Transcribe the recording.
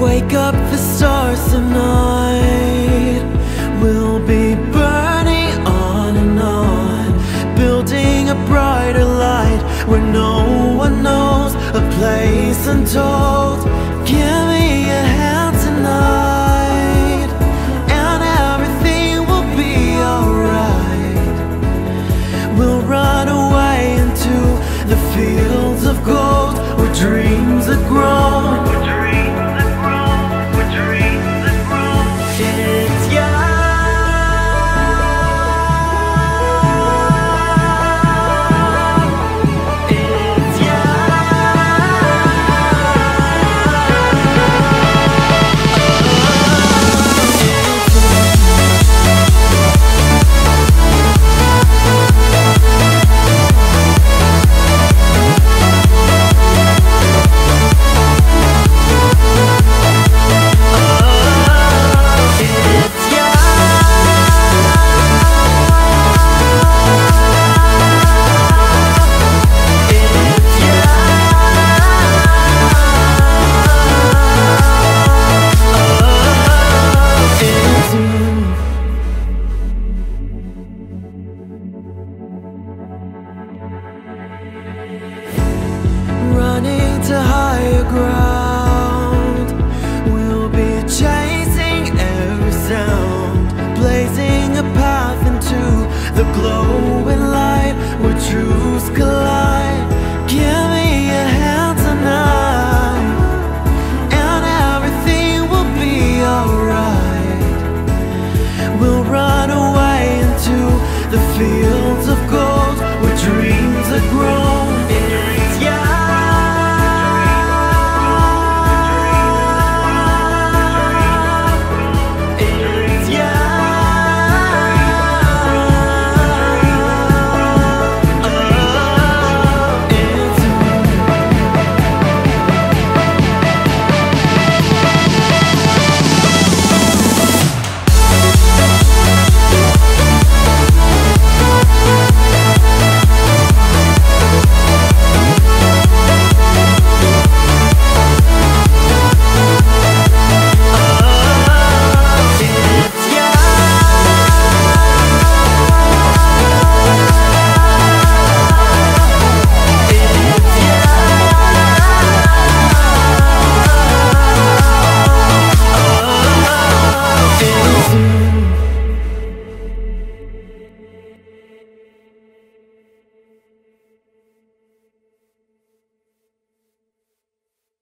Wake up the stars tonight. We'll be burning on and on, building a brighter light where no one knows, a place untold. Give me a hand tonight, and everything will be alright. We'll run away into the fields of gold where dreams have grown. Running to higher ground, we'll be chasing every sound, blazing a path into the glowing light where truths collide. Give me a hand tonight, and everything will be alright. We'll run away into the field